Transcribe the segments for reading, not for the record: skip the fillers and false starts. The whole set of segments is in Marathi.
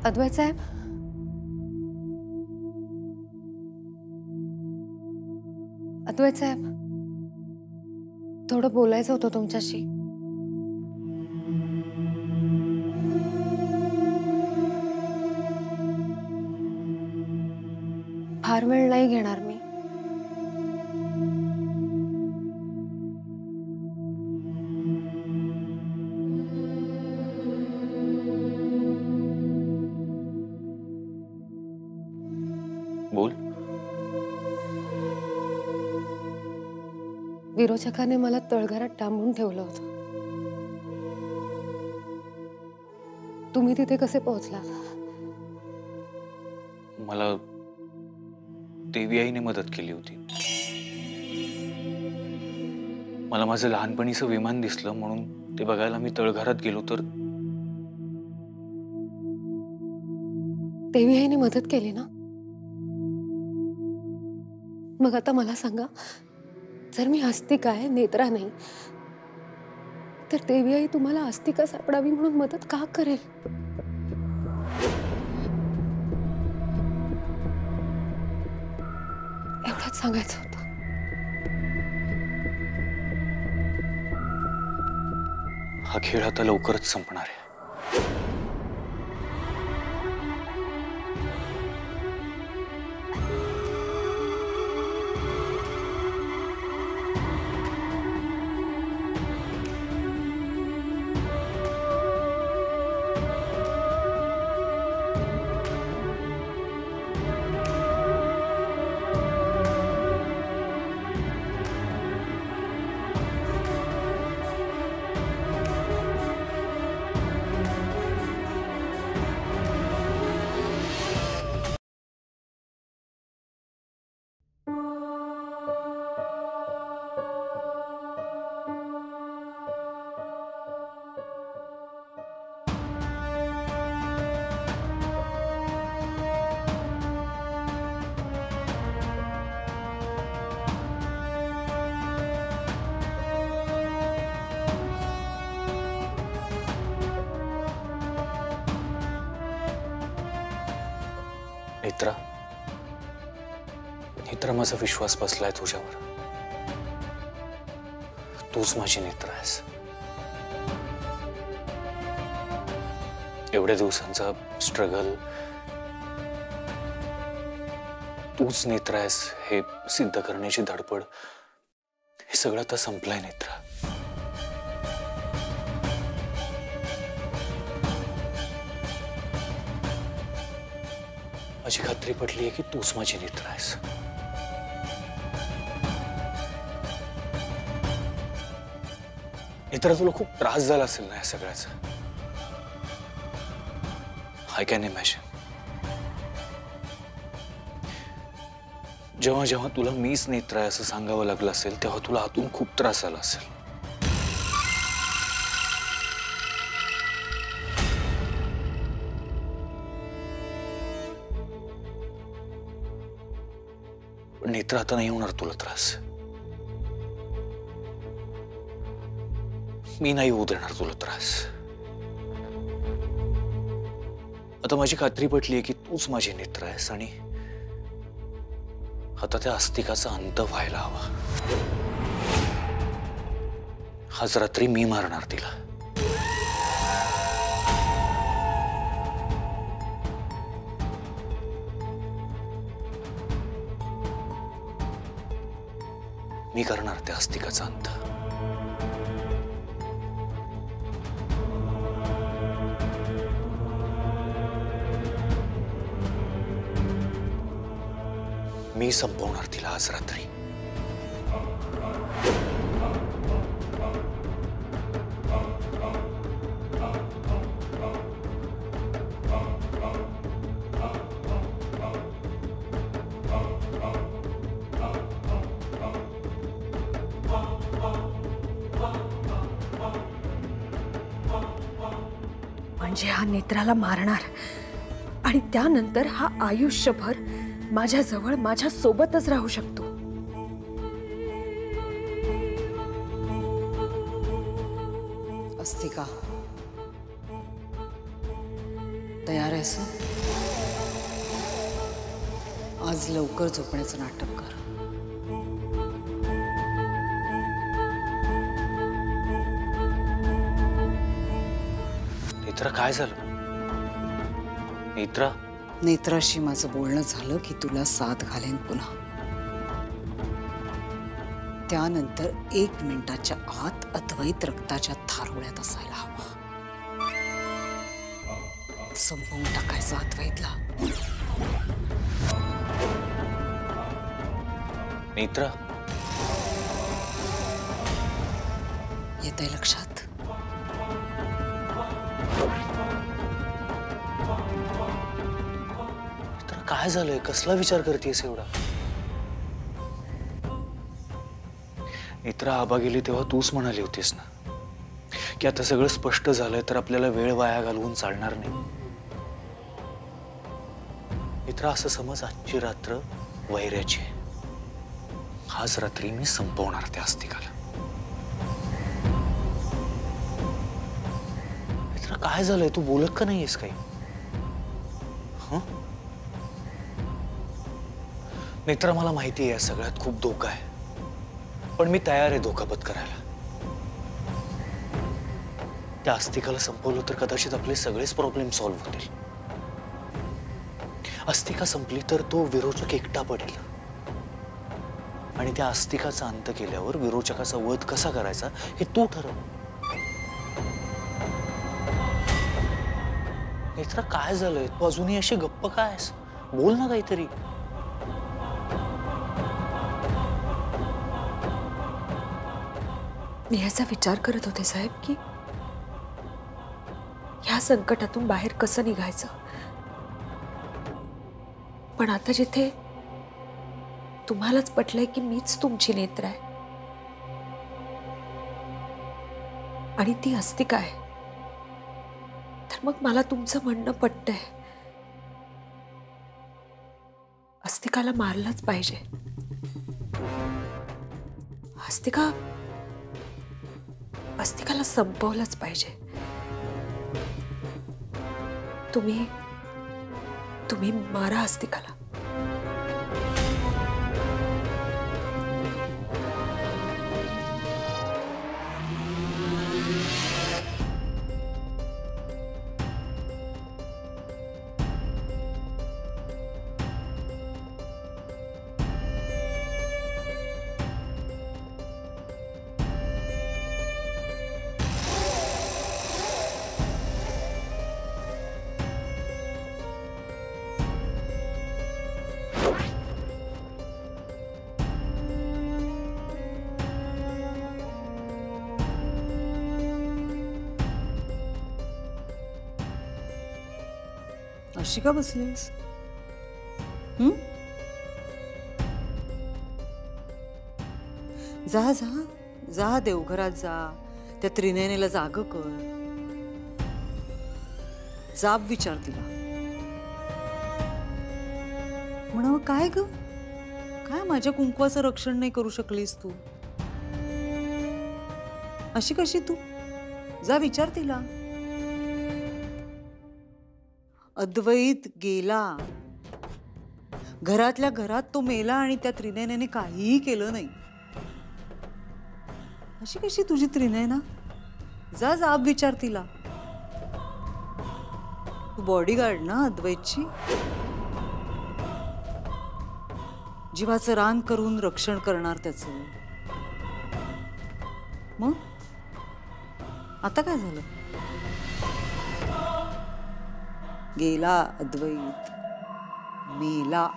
अद्वैत साहेब, अद्वैत साहेब, थोडं बोलायचं होतं तुमच्याशी. फार वेळ नाही घेणार मी. बोल. विरोचकाने मला तळघरात डांबून ठेवलं होतं. तुम्ही तिथे कसे पोहोचलात? मला देवी आईने मदत केली होती. मला माझं लहानपणीचं विमान दिसलं म्हणून ते बघायला मी तळघरात गेलो तर देवी आईने मदत केली ना? मग आता मला सांगा, जर मी आस्तिक आहे, नेत्रा नाही, तर देवी आई तुम्हाला आस्तिका सापडावी म्हणून मदत का करेल? एवढंच सांगायचं होतं. हा खेळ आता लवकरच संपणार आहे. नेत्रा, नेत्रा, माझा विश्वास बसलाय तुझ्यावर. तूच माझी नेत्रा आहेस. एवढ्या दिवसांचा स्ट्रगल, तूच नेत्रा आहेस हे सिद्ध करण्याची धडपड, हे सगळं आता संपलंय नेत्रा. माझी खात्री पटली आहे की तूच माझी नेत्रा आहेस. नेत्रा, तुला खूप त्रास झाला असेल ना या सगळ्याचा. I can imagine. जेव्हा जेव्हा तुला मीच नेत्रा आहे असं सांगावं लागलं असेल तेव्हा तुला आतून खूप त्रास झाला असेल. पण नेत्रा, आता नाही होणार तुला त्रास. मी नाही होऊ देणार तुला त्रास. आता माझी खात्री पटली आहे की तूच माझी नेत्रा आहेस आणि आता त्या आस्तिकाचा अंत व्हायला हवा. आज रात्री मी मारणार तिला. मी करणार त्या आस्तिकाचा अंत. मी संपवणार तिला आज रात्री. म्हणजे हा नेत्राला मारणार आणि त्यानंतर हा आयुष्यभर माझ्या जवळ माझ्या सोबतच राहू शकतो. अस्तिका, तयार आहेस ना? आज लवकर झोपण्याचं नाटक कर. नेत्रा काय झालं? नेत्रा नेत्राशी माझं बोलणं झालं की तुला साथ घालेन पुन्हा. त्यानंतर 1 मिनिटाच्या आत अद्वैत रक्ताच्या थारोळ्यात असायला हवा. संपवून टाकायचं अद्वैतला. नेत्रा येतंय लक्षात? नेत्रा काय झालंय? कसला विचार करतेस एवढा? नेत्रा आबा गेली तेव्हा तूच म्हणाली होतीस ना की आता सगळं स्पष्ट झालंय तर आपल्याला वेळ वाया घालवून चालणार नाही. नेत्रा असं समज आजची रात्र वैऱ्याची आहे. आज रात्री मी संपवणार त्या अस्तिकाला. नेत्रा काय झालंय? तू बोलत का नाहीयेस काही? हं? नेत्रा मला माहिती आहे या सगळ्यात खूप धोका आहे पण मी तयार आहे धोका पत्करायला. त्या अस्तिकाला संपवलं तर कदाचित आपले सगळेच प्रॉब्लेम सॉल्व्ह होतील. अस्तिका संपली तर तो विरोचक एकटा पडेल आणि त्या अस्तिकाचा अंत केल्यावर विरोचकाचा वध कसा करायचा हे तू ठरव. नेत्रा काय झालंय? तू अजूनही अशी गप्प काय आहेस? बोल ना काहीतरी. मी याचा विचार करत होते साहेब की ह्या संकटातून बाहेर कसं निघायचं. पण आता जिथे तुम्हालाच पटलंय की मीच तुमची नेत्र आहे आणि ती अस्तिका आहे तर मग मला तुमचं म्हणणं पटतंय. अस्तिकाला मारलंच पाहिजे. अस्तिकाला संपवलंच पाहिजे. तुम्ही मारा अस्तिकाला. अशी का बसलीस? जा जा जा देवघरात जा. त्या त्रिनयनीला जाग कर. जाब विचार तिला. म्हणावं काय ग? काय माझ्या कुंकवाचं रक्षण नाही करू शकलीस तू? अशी कशी तू? जा विचार तिला. अद्वैत गेला. घरातल्या घरात तो मेला आणि त्या त्रिनयनीने काहीही केलं नाही. अशी कशी तुझी त्रिनयना? जा जाब विचार तिला. तू बॉडीगार्ड ना अद्वैतची. जीवाचं रान करून रक्षण करणार त्याचं. मग आता काय झालं? गेला अद्वैत. मेला.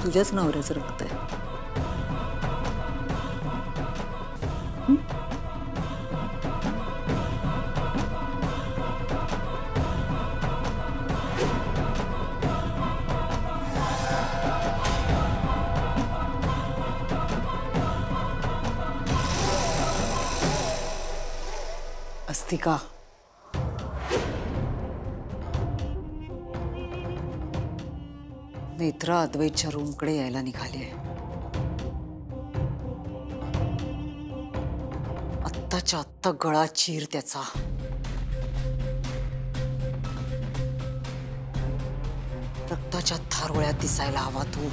तुझ्याच नवऱ्याचं रक्त आहे. अस्तिका, नेत्रा अद्वैतच्या रूमकडे यायला निघाली आहे. आत्ताच्या आत्ता गळा चीर त्याचा. रक्ताच्या थारोळ्यात दिसायला हवा तू.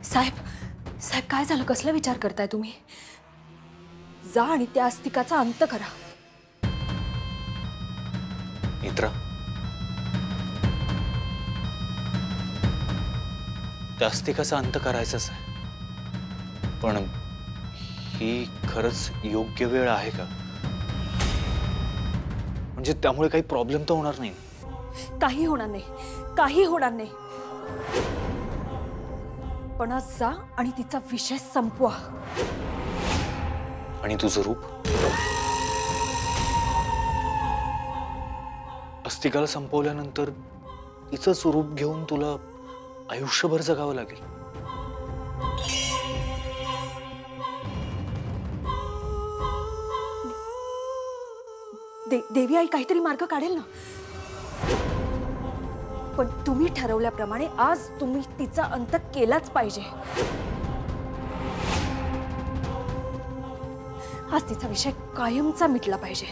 साहेब, साहेब काय झालं? कसला विचार करताय तुम्ही? जा आणि त्या अस्तिकाचा अंत करा. नेत्रा, त्या अस्तिकाचा अंत करायचाच आहे, पण ही खरंच योग्य वेळ आहे का? म्हणजे त्यामुळे काही प्रॉब्लेम तर होणार नाही? काही होणार नाही, काही होणार नाही. पण आज जा आणि तिचा विषय संपवा. आणि तुझं रूप? अस्तिकाला संपवल्यानंतर तिचंच रूप घेऊन तुला आयुष्यभर जगावं लागेल. देवी आई काहीतरी मार्ग काढेल ना. पण तुम्ही ठरवल्याप्रमाणे आज तुम्ही तिचा अंत केलाच पाहिजे. आज तिचा विषय कायमचा मिटला पाहिजे.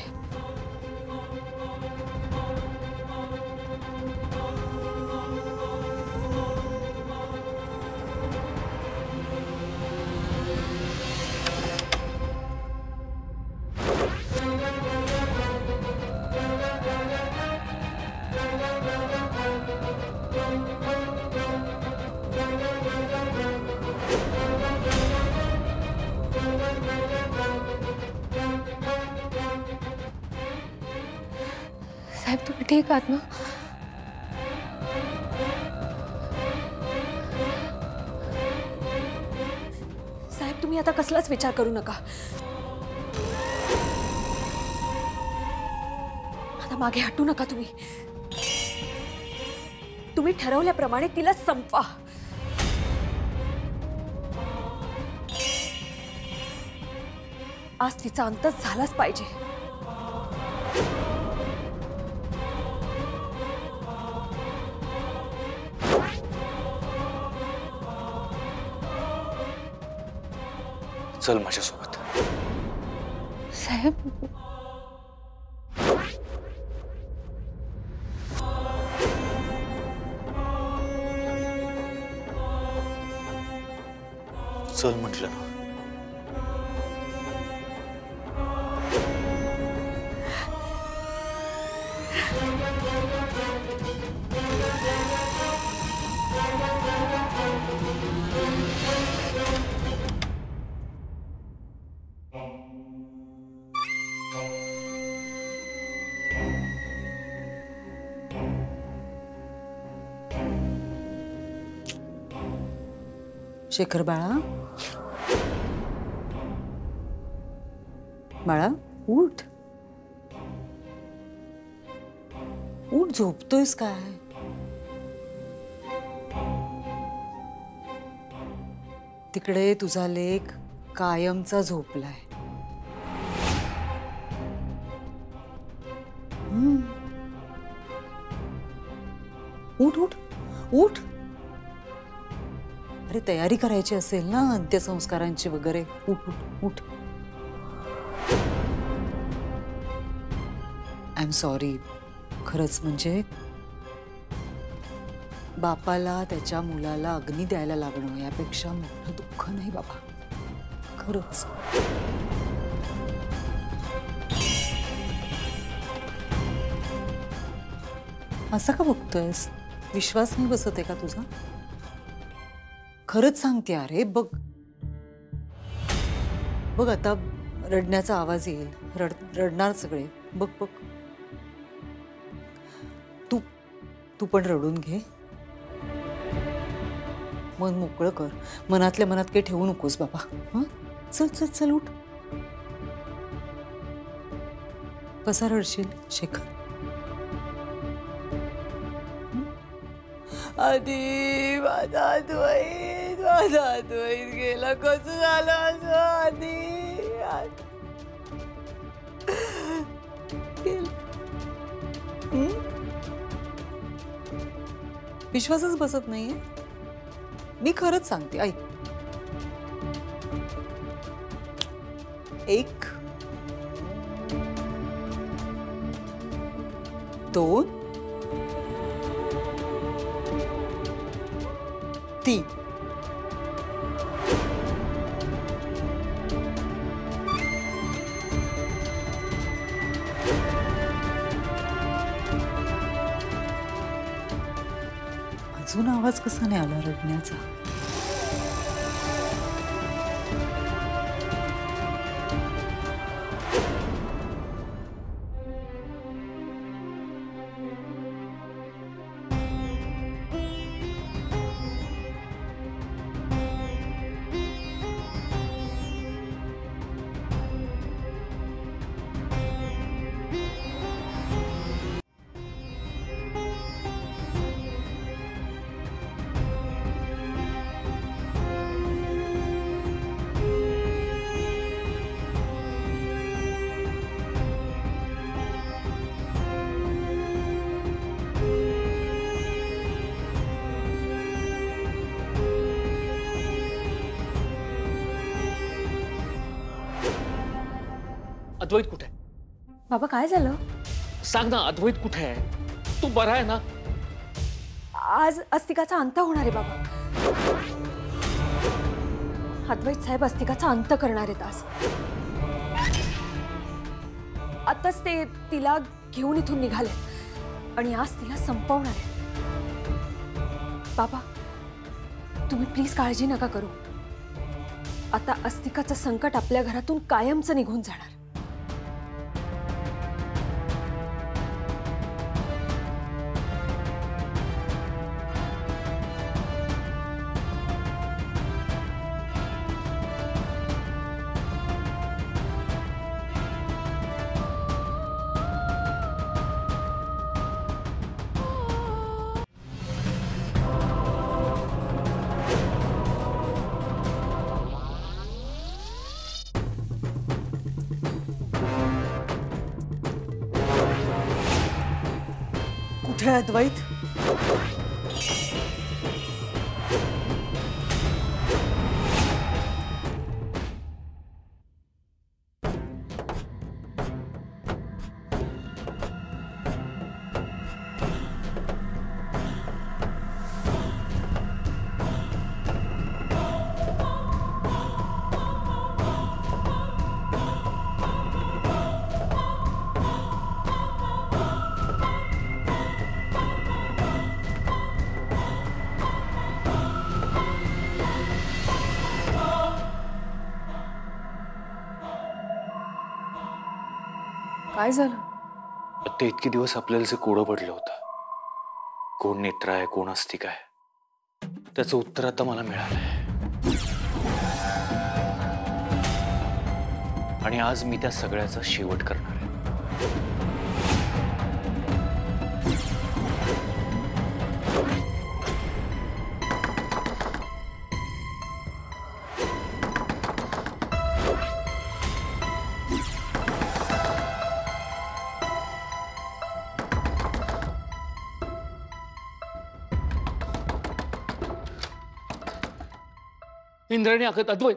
साहेब, तुम्ही ठीक आहात ना? साहेब, तुम्ही आता कसलाच विचार करू नका. आता मागे हटू नका. तुम्ही ठरवल्याप्रमाणे तिला संपवा. आज तिचा अंत झालाच पाहिजे. चल माझ्यासोबत. साहेब, चल म्हटलं ना. शेखर बाळा, बाळा उठ. उठ, झोपतोयस काय? तिकडे तुझा लेक कायमचा झोपलाय. उठ उठ उठ. अरे तयारी करायची असेल ना अंत्यसंस्कारांची वगैरे. उठ उठ उठ. I am sorry. खरंच म्हणजे बापाला त्याच्या मुलाला अग्नी द्यायला लागणं यापेक्षा मोठं दुःख नाही बाबा, खरंच. असं का बघतोयस? विश्वास नाही बसत आहे का तुझा? खरंच सांगते अरे, बघ बघ आता रडण्याचा आवाज येईल, रडणार सगळे. बघ बघ, तू तू पण रडून घे, मन मोकळं कर, मनातल्या मनात काही ठेवू नकोस बाबा. हं, चल चल चल उठ. कसा रडशील शेखर? आधी माझा द्वैत गेला, कसं झालं असं आधी? विश्वासच बसत नाहीये. मी खरंच सांगते, ऐक. 1 2 3. अजून आवाज कसा नाही आला रडण्याचा? अद्वैत कुठे आहे? बाबा काय झालं? सांग ना, अद्वैत कुठे आहे? तू बरा आहे ना? आज अस्तिकाचा अंत होणार आहे बाबा. अद्वैत साहेब अस्तिकाचा अंत करणार आहेत आज. आताच ते तिला घेऊन इथून निघाले आणि आज तिला संपवणार आहे. बाबा तुम्ही प्लीज काळजी नका करू. आता अस्तिकाचं संकट आपल्या घरातून कायमचं निघून जाणार. कुठे आहे अद्वैत? काय झालं? ते इतके दिवस आपल्याला जे कोडं पडलं होतं, कोण नेत्रा आहे, कोण अस्तिका आहे, त्याचं उत्तर आता मला मिळालंय. आणि आज मी त्या सगळ्याचा शेवट करणार आहे. इंद्राणी अद्वैत